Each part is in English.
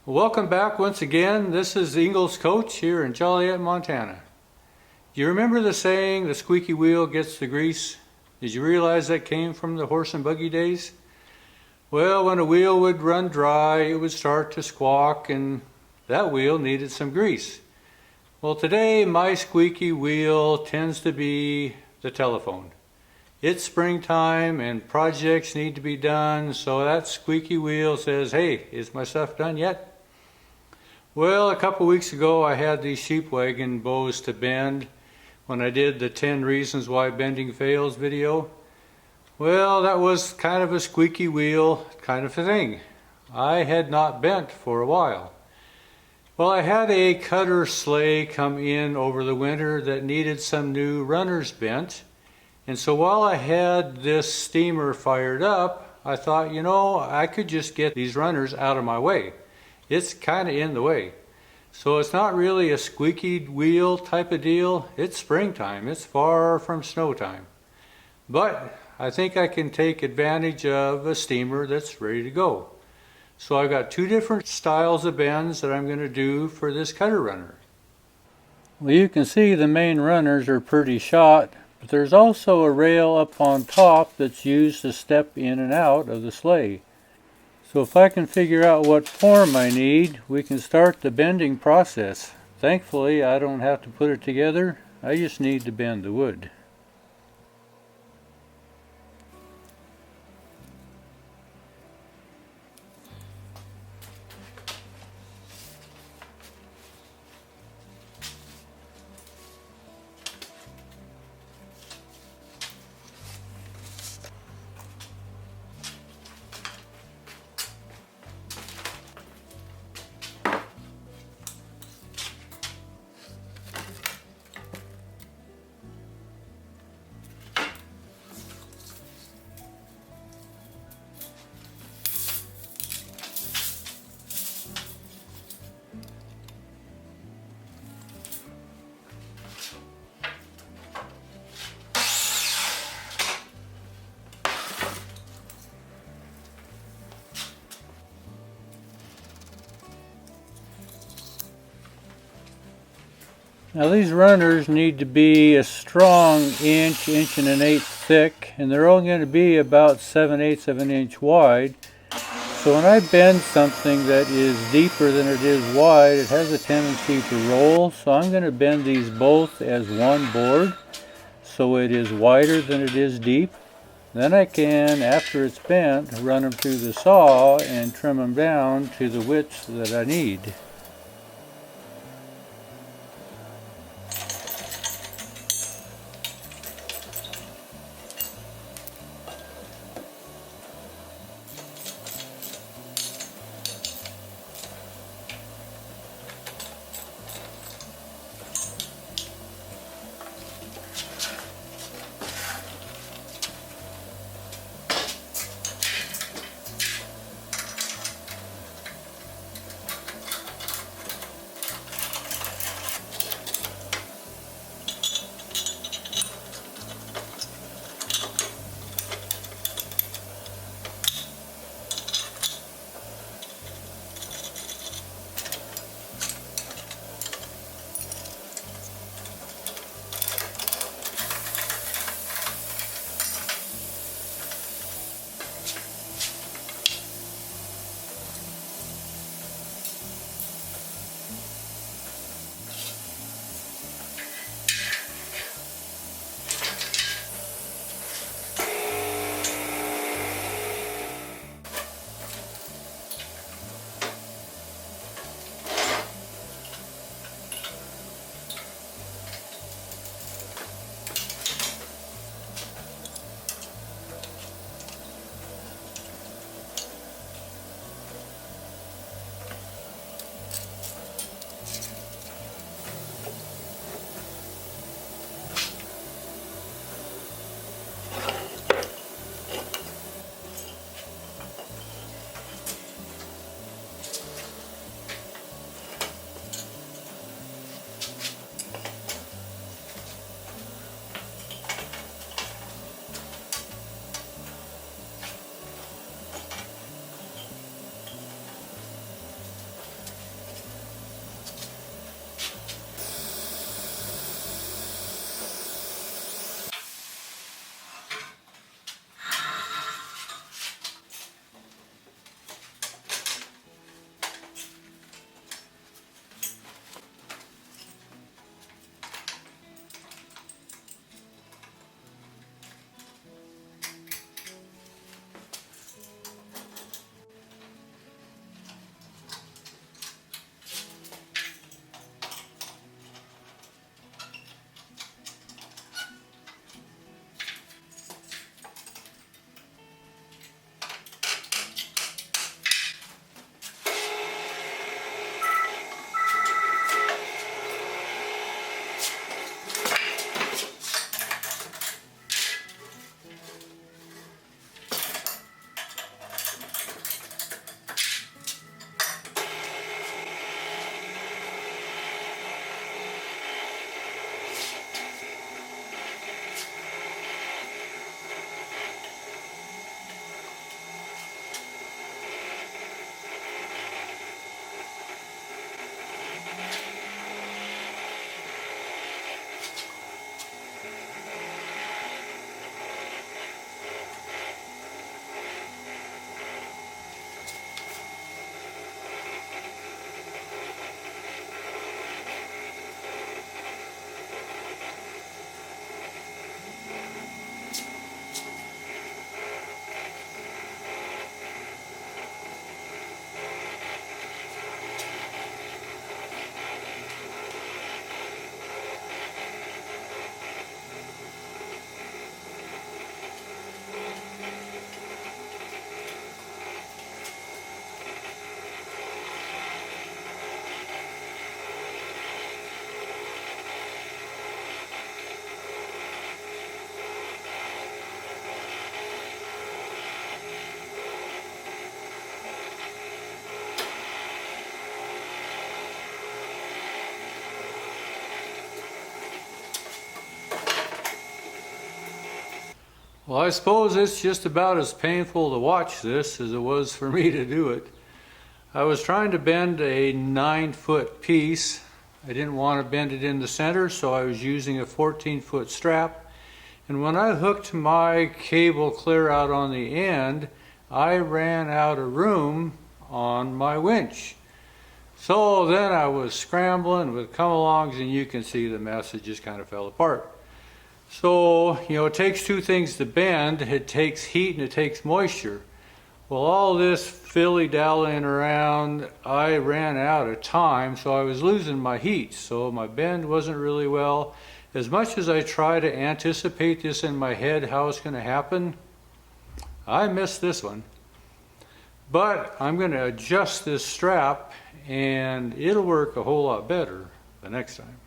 Welcome back once again. This is Ingles Coach here in Joliet, Montana. Do you remember the saying, the squeaky wheel gets the grease? Did you realize that came from the horse and buggy days? Well, when a wheel would run dry, it would start to squawk, and that wheel needed some grease. Well, today my squeaky wheel tends to be the telephone. It's springtime and projects need to be done, so that squeaky wheel says, "Hey, is my stuff done yet?" Well, a couple weeks ago I had these sheep wagon bows to bend when I did the 10 reasons why bending fails video. Well, that was kind of a squeaky wheel kind of a thing. I had not bent for a while. Well, I had a cutter sleigh come in over the winter that needed some new runners bent. And so while I had this steamer fired up, I thought, I could just get these runners out of my way. It's kind of in the way. So it's not really a squeaky wheel type of deal. It's springtime. It's far from snow time. But I think I can take advantage of a steamer that's ready to go. So I've got two different styles of bends that I'm going to do for this cutter runner. Well, you can see the main runners are pretty shot, but there's also a rail up on top that's used to step in and out of the sleigh. So if I can figure out what form I need, we can start the bending process. Thankfully, I don't have to put it together. I just need to bend the wood. Now these runners need to be a strong inch and an eighth thick, and they're only going to be about 7/8 of an inch wide. So when I bend something that is deeper than it is wide, it has a tendency to roll. So I'm going to bend these both as one board, so it is wider than it is deep. Then I can, after it's bent, run them through the saw and trim them down to the width that I need. Well, I suppose it's just about as painful to watch this as it was for me to do it. I was trying to bend a 9-foot piece. I didn't want to bend it in the center, so I was using a 14-foot strap. And when I hooked my cable clear out on the end, I ran out of room on my winch. So then I was scrambling with come-alongs, and you can see the mess. It just kind of fell apart. So, it takes two things to bend. It takes heat and it takes moisture. Well, all this dilly-dallying around, I ran out of time, so I was losing my heat. So my bend wasn't really well. As much as I try to anticipate this in my head, how it's going to happen, I missed this one. But I'm going to adjust this strap, and it'll work a whole lot better the next time.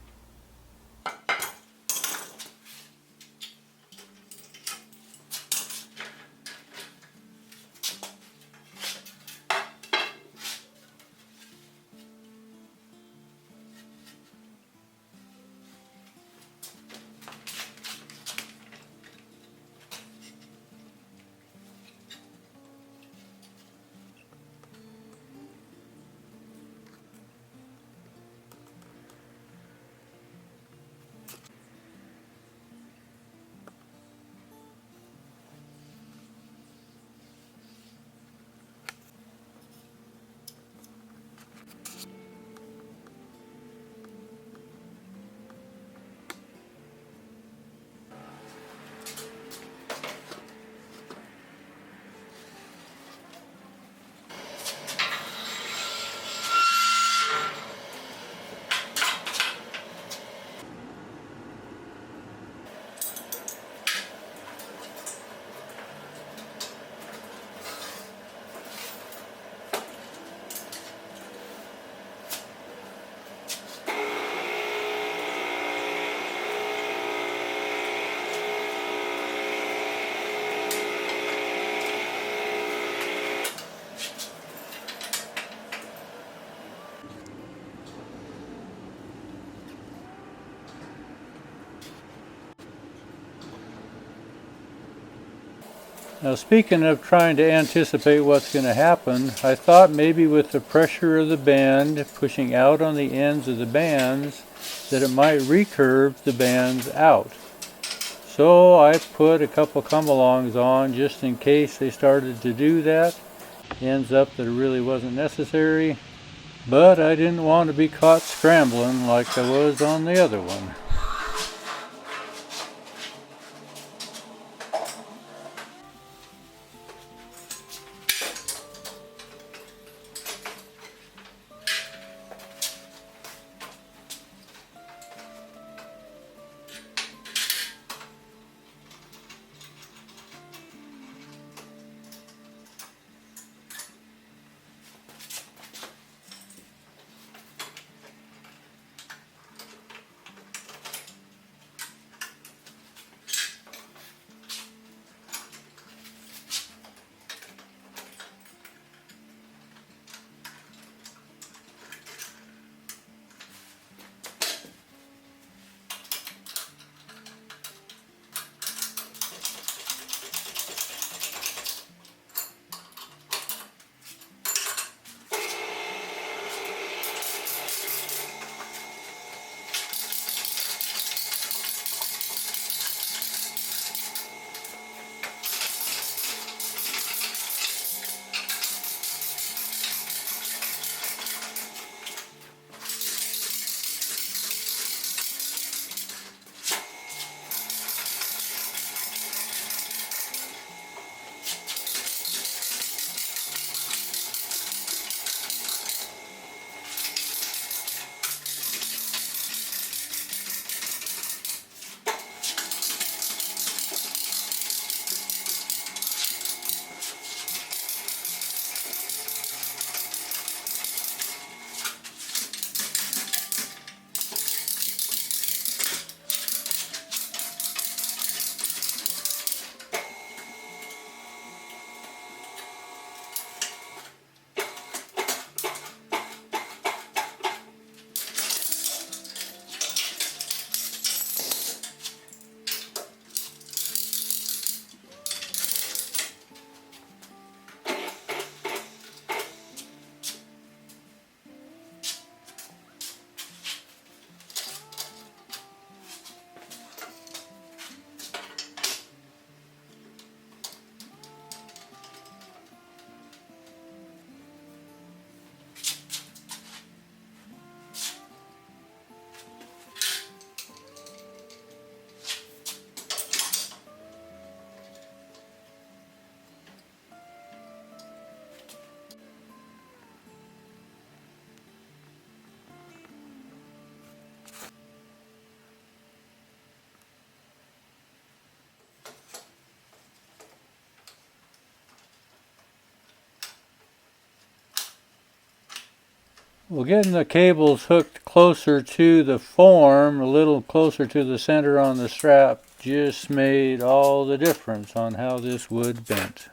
Now, speaking of trying to anticipate what's going to happen, I thought maybe with the pressure of the band pushing out on the ends of the bands that it might recurve the bands out. So I put a couple come-alongs on just in case they started to do that. Ends up that it really wasn't necessary, but I didn't want to be caught scrambling like I was on the other one. Well, getting the cables hooked closer to the form, a little closer to the center on the strap, just made all the difference on how this wood bent.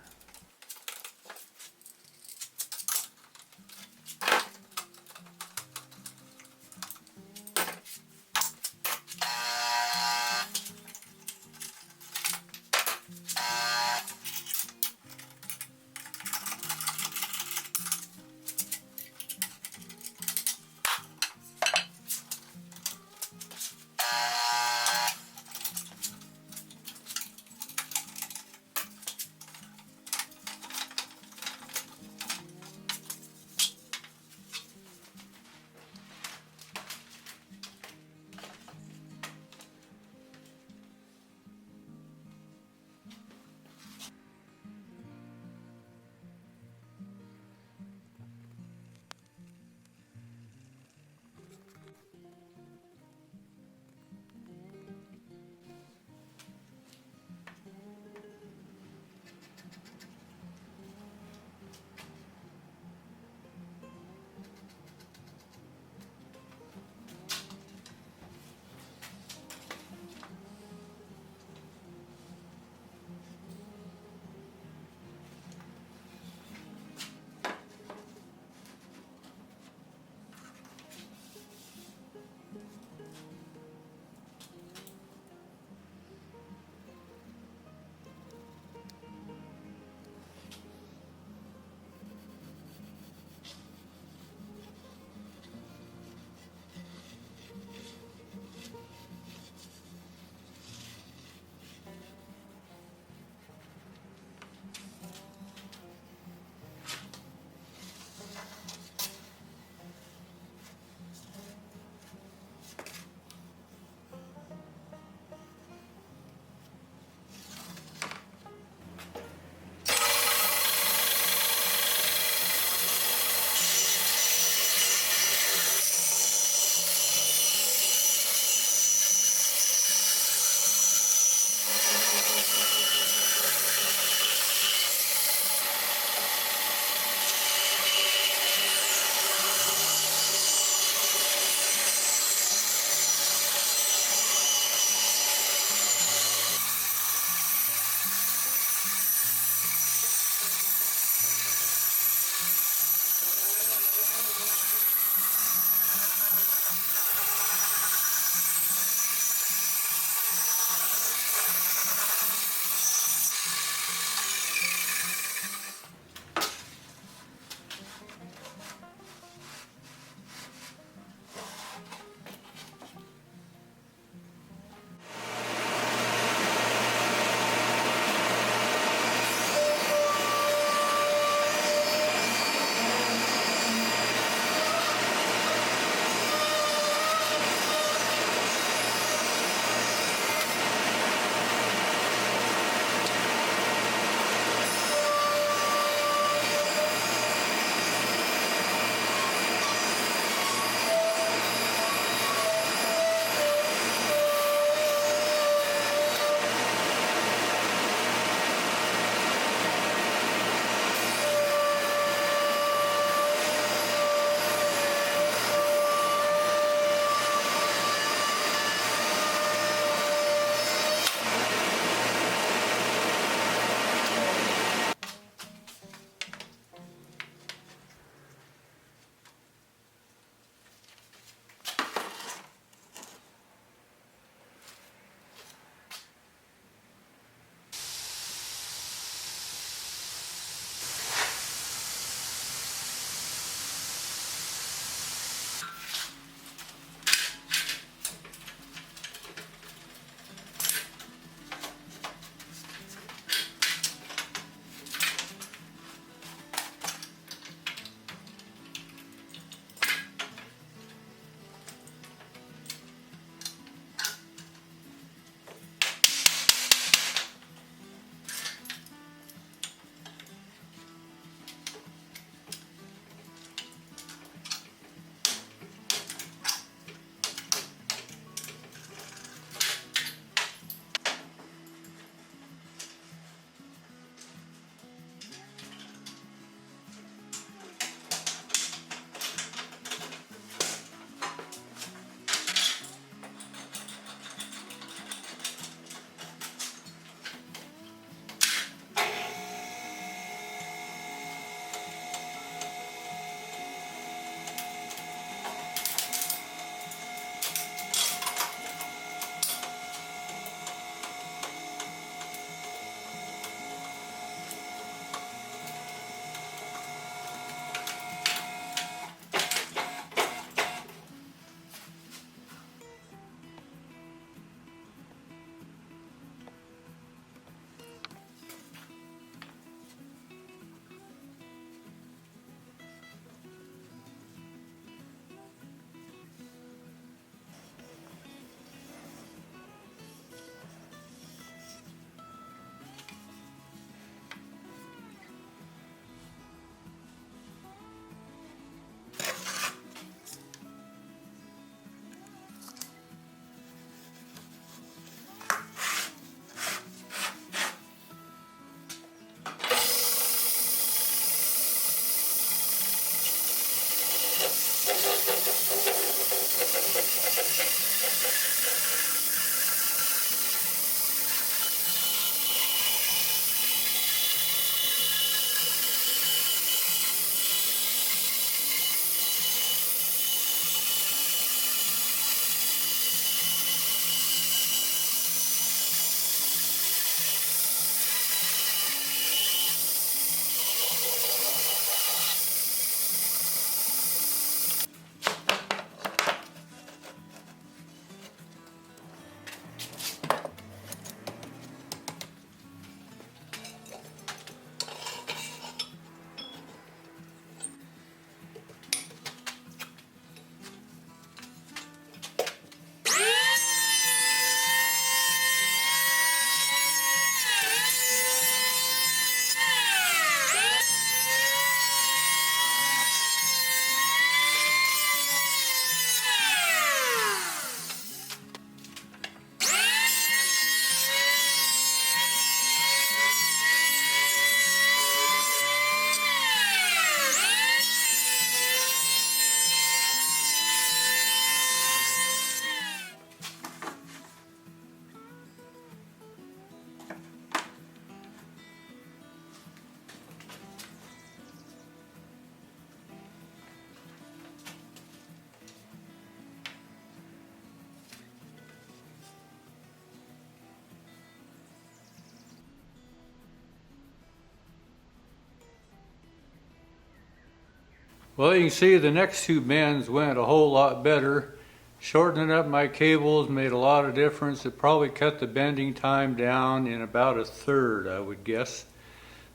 Well, you can see the next two bends went a whole lot better. Shortening up my cables made a lot of difference. It probably cut the bending time down in about a third, I would guess.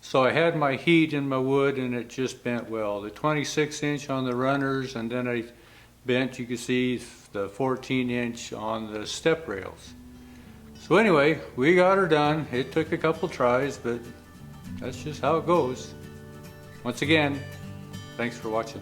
So I had my heat in my wood and it just bent well. The 26-inch on the runners, and then I bent, you can see, the 14-inch on the step rails. So anyway, we got her done. It took a couple tries, but that's just how it goes. Once again, thanks for watching.